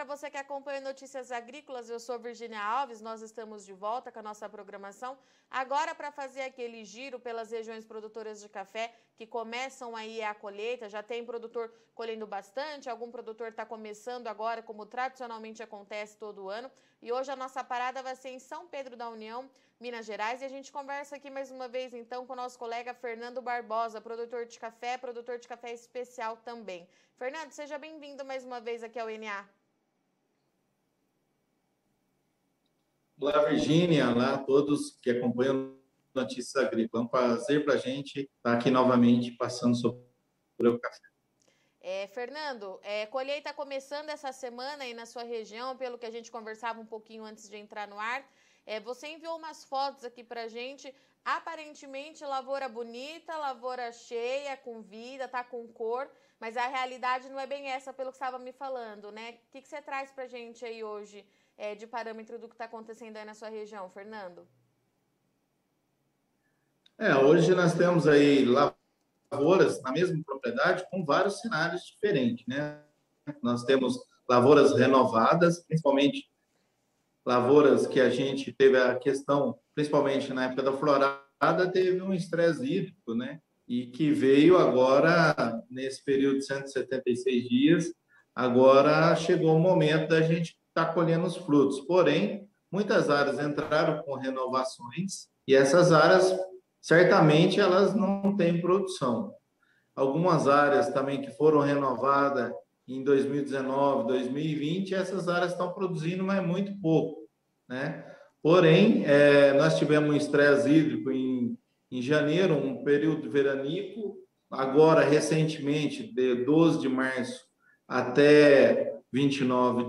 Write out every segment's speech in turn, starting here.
você que acompanha Notícias Agrícolas, eu sou Virgínia Alves, nós estamos de volta com a nossa programação, agora para fazer aquele giro pelas regiões produtoras de café, que começam aí a colheita, já tem produtor colhendo bastante, algum produtor está começando agora, como tradicionalmente acontece todo ano, e hoje a nossa parada vai ser em São Pedro da União, Minas Gerais, e a gente conversa aqui mais uma vez, então, com o nosso colega Fernando Barbosa, produtor de café especial também. Fernando, seja bem-vindo mais uma vez aqui ao NA. Olá, Virgínia, olá a todos que acompanham Notícias Agrícolas. É um prazer para a gente estar aqui novamente passando sobre o café. Fernando, colheita começando essa semana aí na sua região, pelo que a gente conversava um pouquinho antes de entrar no ar. Você enviou umas fotos aqui para a gente, aparentemente lavoura bonita, lavoura cheia, com vida, tá com cor, mas a realidade não é bem essa pelo que você estava me falando, né? O que você traz para a gente aí hoje de parâmetro do que está acontecendo aí na sua região, Fernando? Hoje nós temos aí lavouras na mesma propriedade com vários cenários diferentes, né? Nós temos lavouras renovadas, principalmente lavouras que a gente teve a questão, principalmente na época da florada, teve um estresse hídrico, né? E que veio agora, nesse período de 176 dias, agora chegou o momento da gente estar colhendo os frutos. Porém, muitas áreas entraram com renovações e essas áreas, certamente, elas não têm produção. Algumas áreas também que foram renovadas em 2019, 2020, essas áreas estão produzindo, mas muito pouco, né? Porém, nós tivemos um estresse hídrico em janeiro, um período veranico, agora, recentemente, de 12 de março até 29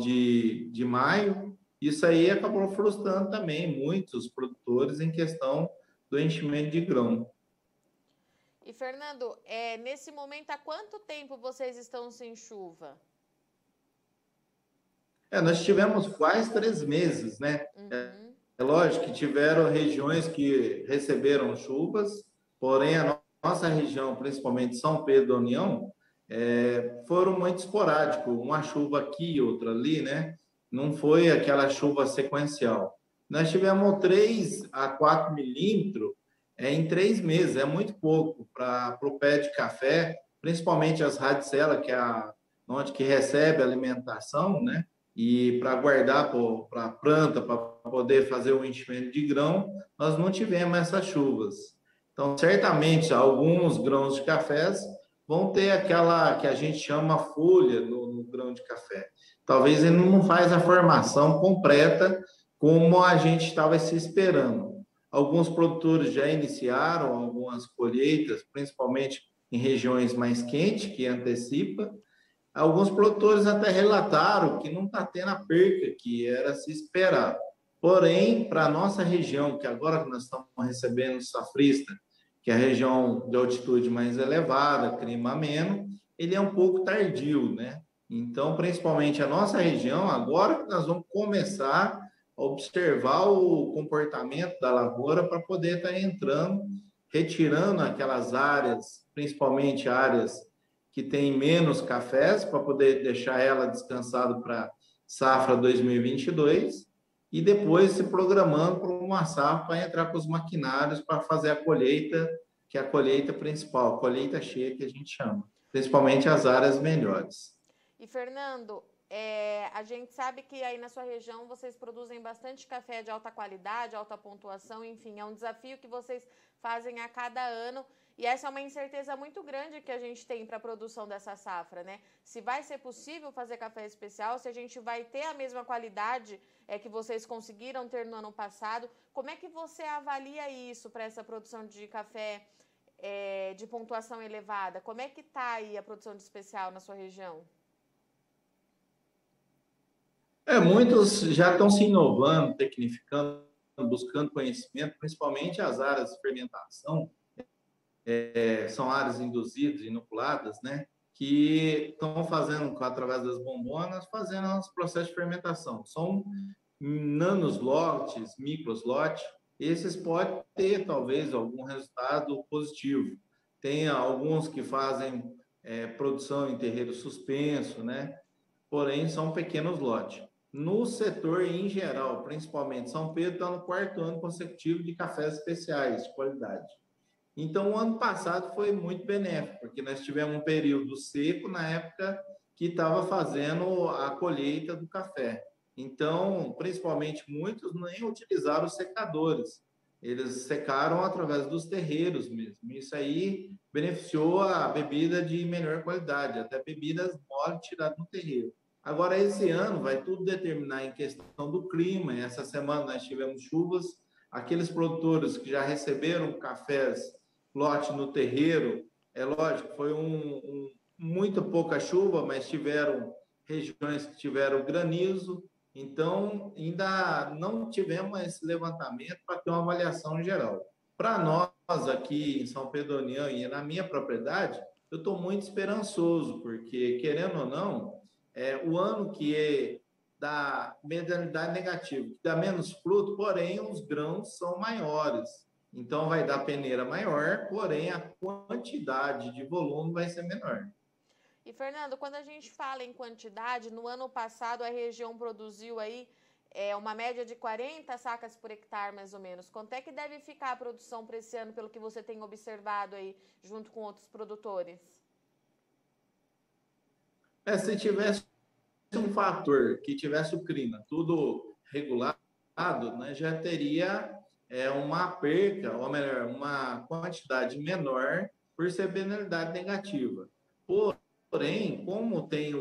de maio, isso aí acabou frustrando também muitos produtores em questão do enchimento de grão. E, Fernando, nesse momento, há quanto tempo vocês estão sem chuva? Nós tivemos quase 3 meses, né? É lógico que tiveram regiões que receberam chuvas, porém a nossa região, principalmente São Pedro da União, foram muito esporádicos, uma chuva aqui, outra ali, né? Não foi aquela chuva sequencial. Nós tivemos 3 a 4 milímetros em 3 meses, é muito pouco para o pé de café, principalmente as radicelas, que é onde que recebe a alimentação, né? E para guardar para a planta, para poder fazer o enchimento de grão, nós não tivemos essas chuvas. Então, certamente, alguns grãos de cafés vão ter aquela que a gente chama folha no grão de café. Talvez ele não faz a formação completa como a gente estava se esperando. Alguns produtores já iniciaram algumas colheitas, principalmente em regiões mais quentes, que antecipa. Alguns produtores até relataram que não está tendo a perca que era se esperar. Porém, para a nossa região, que agora nós estamos recebendo safrista, que é a região de altitude mais elevada, clima ameno, ele é um pouco tardio, né? Então, principalmente a nossa região, agora que nós vamos começar a observar o comportamento da lavoura para poder estar entrando, retirando aquelas áreas, principalmente áreas que tem menos cafés, para poder deixar ela descansada para safra 2022 e depois se programando para uma safra para entrar com os maquinários para fazer a colheita, que é a colheita principal, a colheita cheia que a gente chama, principalmente as áreas melhores. E, Fernando, a gente sabe que aí na sua região vocês produzem bastante café de alta qualidade, alta pontuação, enfim, é um desafio que vocês fazem a cada ano. E essa é uma incerteza muito grande que a gente tem para a produção dessa safra, né? Se vai ser possível fazer café especial, se a gente vai ter a mesma qualidade que vocês conseguiram ter no ano passado. Como é que você avalia isso para essa produção de café de pontuação elevada? Como é que está aí a produção de especial na sua região? Muitos já estão se inovando, tecnificando, buscando conhecimento, principalmente as áreas de fermentação, são áreas induzidas, inoculadas, né? Que estão fazendo, através das bombonas, fazendo os processos de fermentação. São nanos lotes, micros lotes, esses podem ter, talvez, algum resultado positivo. Tem alguns que fazem produção em terreiro suspenso, né? porém são pequenos lotes. No setor em geral, principalmente São Pedro, está no 4º ano consecutivo de cafés especiais de qualidade. Então, o ano passado foi muito benéfico, porque nós tivemos um período seco na época que estava fazendo a colheita do café. Então, principalmente, muitos nem utilizaram os secadores. Eles secaram através dos terreiros mesmo. Isso aí beneficiou a bebida de melhor qualidade, até bebidas mole tiradas no terreiro. Agora, esse ano, vai tudo determinar em questão do clima. Essa semana nós tivemos chuvas. Aqueles produtores que já receberam cafés lote no terreiro, é lógico, foi muito pouca chuva, mas tiveram regiões que tiveram granizo, então ainda não tivemos esse levantamento para ter uma avaliação geral. Para nós aqui em São Pedro da União e na minha propriedade, eu estou muito esperançoso, porque querendo ou não, o ano que é da medianidade negativa, que dá menos fruto, porém os grãos são maiores. Então, vai dar peneira maior, porém a quantidade de volume vai ser menor. E, Fernando, quando a gente fala em quantidade, no ano passado a região produziu aí uma média de 40 sacas por hectare, mais ou menos. Quanto é que deve ficar a produção para esse ano, pelo que você tem observado aí, junto com outros produtores? Se tivesse um fator que tivesse o clima tudo regulado, né, já teria uma perca, ou melhor, uma quantidade menor por ser penalidade negativa. Porém, como tem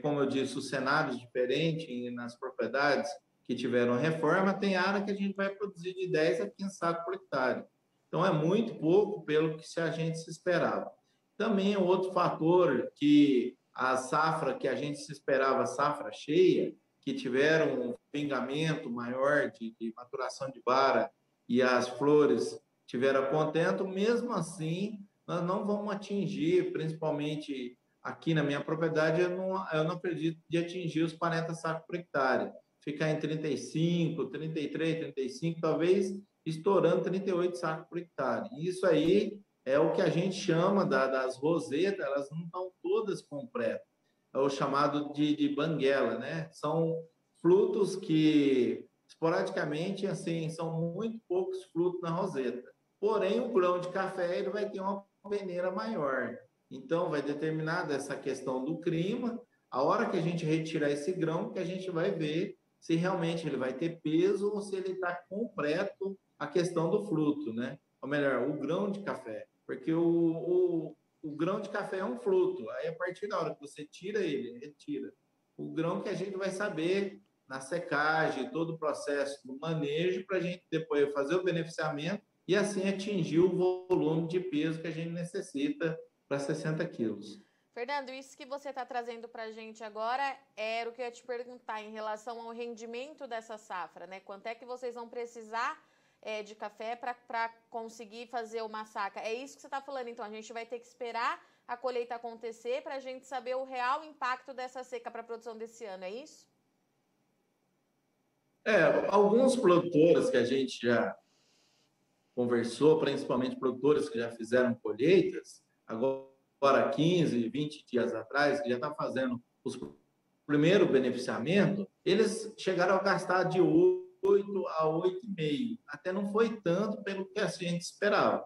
como eu disse, os cenários diferentes nas propriedades que tiveram reforma, tem área que a gente vai produzir de 10 a 15 sacos por hectare. Então, é muito pouco pelo que a gente se esperava. Também é outro fator que a safra que a gente se esperava, safra cheia, que tiveram um pingamento maior de maturação de vara e as flores tiveram contento, mesmo assim, nós não vamos atingir, principalmente aqui na minha propriedade, eu não acredito de atingir os 40 sacos por hectare. Ficar em 35, 33, 35, talvez estourando 38 sacos por hectare. Isso aí é o que a gente chama das rosetas, elas não estão todas completas. É o chamado de banguela, né? São frutos que, esporadicamente, assim, são muito poucos frutos na roseta. Porém, o grão de café ele vai ter uma peneira maior. Então, vai determinar dessa questão do clima. A hora que a gente retirar esse grão, que a gente vai ver se realmente ele vai ter peso ou se ele está completo a questão do fruto, né? Ou melhor, o grão de café. Porque o grão de café é um fruto. Aí, a partir da hora que você tira ele, retira. O grão que a gente vai saber na secagem, todo o processo do manejo, para a gente depois fazer o beneficiamento e assim atingir o volume de peso que a gente necessita para 60 quilos. Fernando, isso que você está trazendo para a gente agora era o que eu ia te perguntar em relação ao rendimento dessa safra, né? Quanto é que vocês vão precisar de café para conseguir fazer uma saca? É isso que você está falando, então a gente vai ter que esperar a colheita acontecer para a gente saber o real impacto dessa seca para a produção desse ano, é isso? Alguns produtores que a gente já conversou, principalmente produtores que já fizeram colheitas, agora 15, 20 dias atrás, que já estão fazendo os primeiro beneficiamento, eles chegaram a gastar de 8 a 8,5. Até não foi tanto pelo que a gente esperava,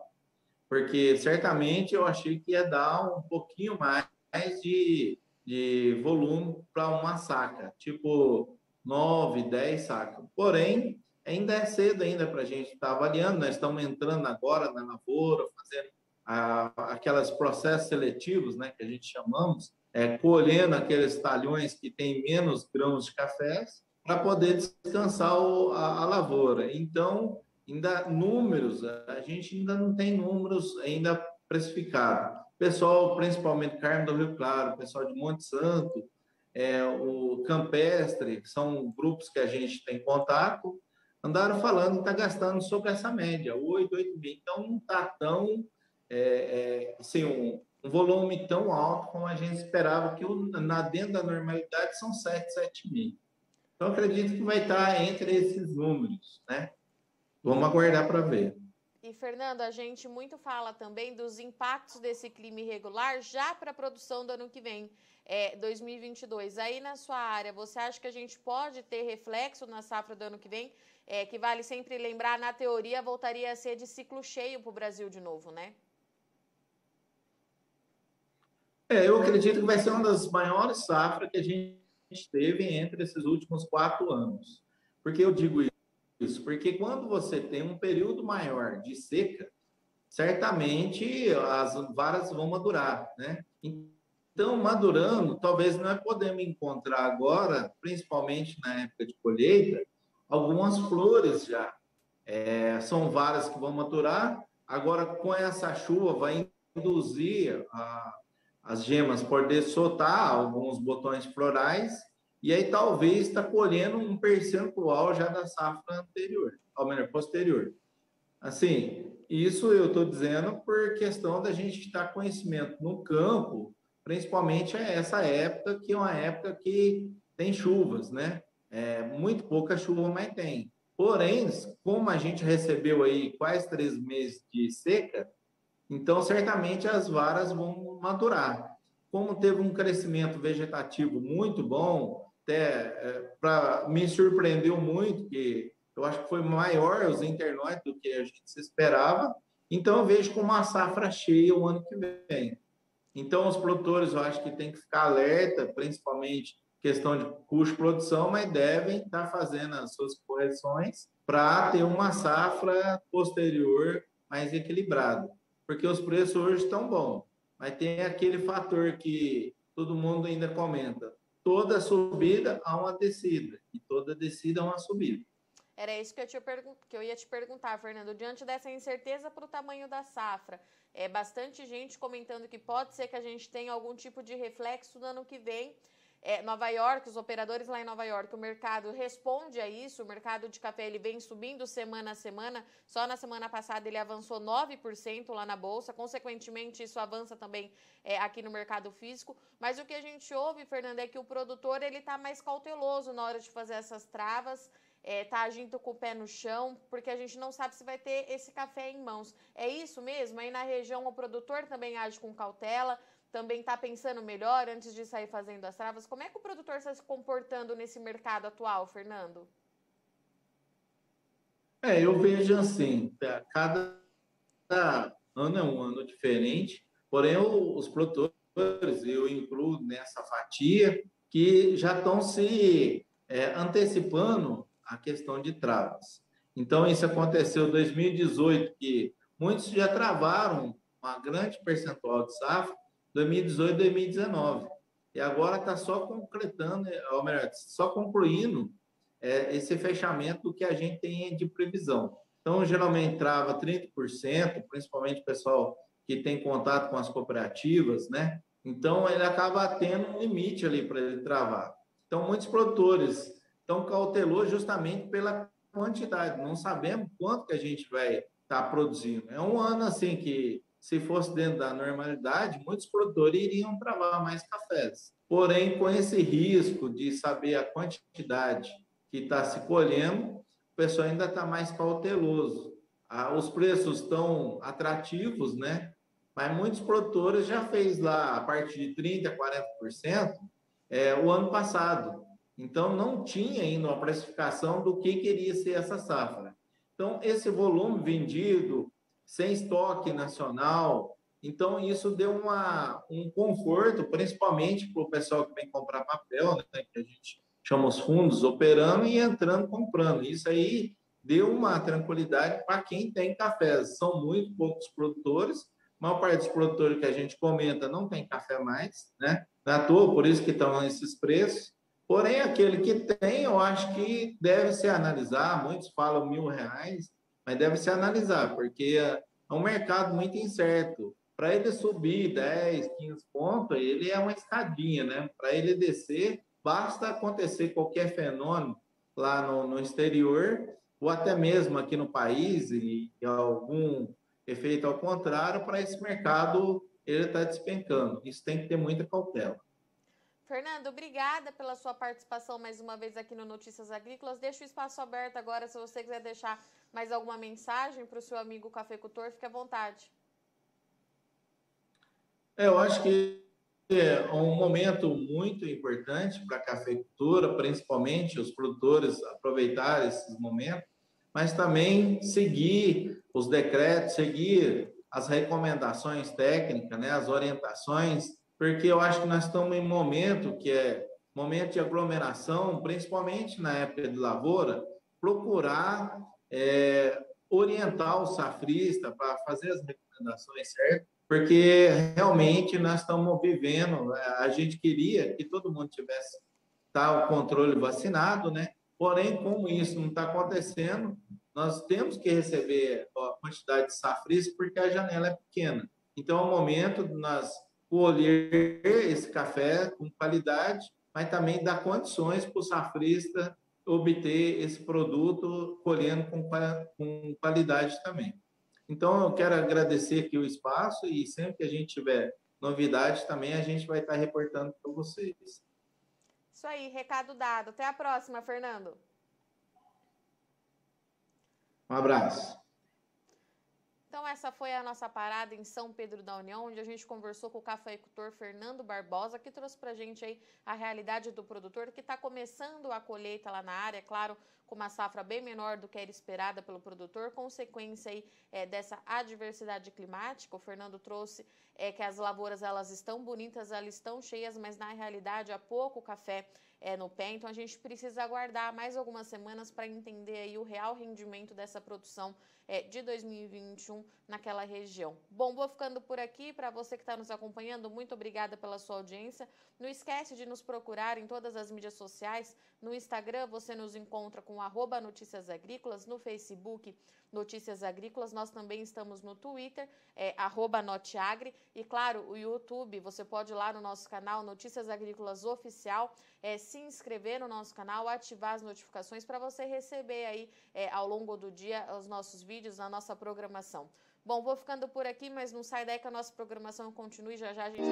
porque certamente eu achei que ia dar um pouquinho mais de volume para uma saca, tipo 9, 10 sacos. Porém, ainda é cedo ainda para a gente estar avaliando, nós estamos entrando agora na lavoura, fazendo aqueles processos seletivos, né, que a gente chamamos, colhendo aqueles talhões que têm menos grãos de café para poder descansar a lavoura. Então, ainda números, a gente ainda não tem números ainda precificados. Pessoal, principalmente Carmo do Rio Claro, pessoal de Monte Santo, o Campestre, que são grupos que a gente tem contato, andaram falando que está gastando sobre essa média, 8, 8,5. Então, não está tão, assim, um volume tão alto como a gente esperava, que dentro da normalidade são 7, 7,5. Então, acredito que vai estar entre esses números, né? Vamos aguardar para ver. E, Fernando, a gente muito fala também dos impactos desse clima irregular já para a produção do ano que vem, 2022. Aí, na sua área, você acha que a gente pode ter reflexo na safra do ano que vem? Que vale sempre lembrar, na teoria, voltaria a ser de ciclo cheio para o Brasil de novo, né? Eu acredito que vai ser uma das maiores safras que a gente teve entre esses últimos 4 anos. Por que eu digo isso? Porque quando você tem um período maior de seca, certamente as varas vão madurar, né? Então, madurando, talvez nós podemos encontrar agora, principalmente na época de colheita, algumas flores já. São varas que vão maturar. Agora, com essa chuva, vai induzir as gemas poder soltar alguns botões florais, e aí talvez está colhendo um percentual já da safra anterior, ou melhor, posterior. Assim, isso eu estou dizendo por questão da gente estar conhecimento no campo, principalmente essa época, que é uma época que tem chuvas, né? Muito pouca chuva, mas tem. Porém, como a gente recebeu aí quase 3 meses de seca, então certamente as varas vão maturar. Como teve um crescimento vegetativo muito bom, até me surpreendeu muito, que eu acho que foi maior os internóides do que a gente se esperava, então eu vejo como uma safra cheia o ano que vem. Então, os produtores, eu acho que tem que ficar alerta, principalmente questão de custo de produção, mas devem estar fazendo as suas correções para ter uma safra posterior mais equilibrada. Porque os preços hoje estão bons, mas tem aquele fator que todo mundo ainda comenta: toda subida há uma descida, e toda descida há uma subida. Era isso que eu ia te perguntar, Fernando. Diante dessa incerteza para o tamanho da safra, bastante gente comentando que pode ser que a gente tenha algum tipo de reflexo no ano que vem. Nova York, os operadores lá em Nova York, o mercado responde a isso. O mercado de café ele vem subindo semana a semana. Só na semana passada ele avançou 9% lá na bolsa. Consequentemente, isso avança também aqui no mercado físico. Mas o que a gente ouve, Fernando, é que o produtor ele está mais cauteloso na hora de fazer essas travas. Tá agindo com o pé no chão, porque a gente não sabe se vai ter esse café em mãos. É isso mesmo? Aí na região o produtor também age com cautela, também está pensando melhor antes de sair fazendo as travas. Como é que o produtor está se comportando nesse mercado atual, Fernando? Eu vejo assim, cada ano é um ano diferente, porém os produtores, eu incluo nessa fatia, que já estão se antecipando a questão de travas. Então, isso aconteceu em 2018, que muitos já travaram uma grande percentual de safra, 2018 e 2019. E agora está só concretando, ou melhor, só concluindo esse fechamento que a gente tem de previsão. Então, geralmente trava 30%, principalmente o pessoal que tem contato com as cooperativas, né? Então, ele acaba tendo um limite ali para ele travar. Então, muitos produtores estão cautelosos justamente pela quantidade. Não sabemos quanto que a gente vai estar produzindo. É um ano assim que, se fosse dentro da normalidade, muitos produtores iriam travar mais cafés. Porém, com esse risco de saber a quantidade que está se colhendo, o pessoal ainda está mais cauteloso. Os preços estão atrativos, né? Mas muitos produtores já fez lá a partir de 30%, 40% o ano passado. Então, não tinha ainda uma precificação do que queria ser essa safra. Então, esse volume vendido, sem estoque nacional, então isso deu um conforto, principalmente para o pessoal que vem comprar papel, né, que a gente chama os fundos, operando e entrando, comprando. Isso aí deu uma tranquilidade para quem tem cafés. São muito poucos produtores, a maior parte dos produtores que a gente comenta não tem café mais, né? Não é à toa, por isso que estão esses preços. Porém, aquele que tem, eu acho que deve se analisar. Muitos falam R$ 1.000, mas deve se analisar, porque é um mercado muito incerto. Para ele subir 10, 15 pontos, ele é uma escadinha, né? Para ele descer, basta acontecer qualquer fenômeno lá no exterior, ou até mesmo aqui no país, e algum efeito ao contrário, para esse mercado ele está despencando. Isso tem que ter muita cautela. Fernando, obrigada pela sua participação mais uma vez aqui no Notícias Agrícolas. Deixa o espaço aberto agora, se você quiser deixar mais alguma mensagem para o seu amigo cafeicultor, fique à vontade. Eu acho que é um momento muito importante para a cafeicultura, principalmente os produtores aproveitarem esses momentos, mas também seguir os decretos, seguir as recomendações técnicas, né, as orientações, porque eu acho que nós estamos em um momento que é momento de aglomeração, principalmente na época de lavoura, procurar orientar o safrista para fazer as recomendações certas, porque realmente nós estamos vivendo, a gente queria que todo mundo tivesse tal controle vacinado, né? Porém, como isso não está acontecendo, nós temos que receber a quantidade de safristas porque a janela é pequena. Então, é o momento de nós colher esse café com qualidade, mas também dar condições para o safrista obter esse produto colhendo com qualidade também. Então, eu quero agradecer aqui o espaço e sempre que a gente tiver novidades também, a gente vai estar reportando para vocês. Isso aí, recado dado. Até a próxima, Fernando. Um abraço. Então, essa foi a nossa parada em São Pedro da União, onde a gente conversou com o cafeicultor Fernando Barbosa, que trouxe pra gente aí a realidade do produtor, que está começando a colheita lá na área, claro, com uma safra bem menor do que era esperada pelo produtor, consequência aí dessa adversidade climática. O Fernando trouxe que as lavouras, elas estão bonitas, elas estão cheias, mas na realidade há pouco café no pé, então a gente precisa aguardar mais algumas semanas para entender aí o real rendimento dessa produção de 2021 naquela região. Bom, vou ficando por aqui. Para você que está nos acompanhando, muito obrigada pela sua audiência. Não esquece de nos procurar em todas as mídias sociais. No Instagram você nos encontra com @Notícias Agrícolas, no Facebook Notícias Agrícolas, nós também estamos no Twitter, @Noteagri, e claro, o YouTube, você pode ir lá no nosso canal Notícias Agrícolas Oficial, se inscrever no nosso canal, ativar as notificações para você receber aí ao longo do dia os nossos vídeos, a nossa programação. Bom, vou ficando por aqui, mas não sai daí que a nossa programação continue, já já a gente...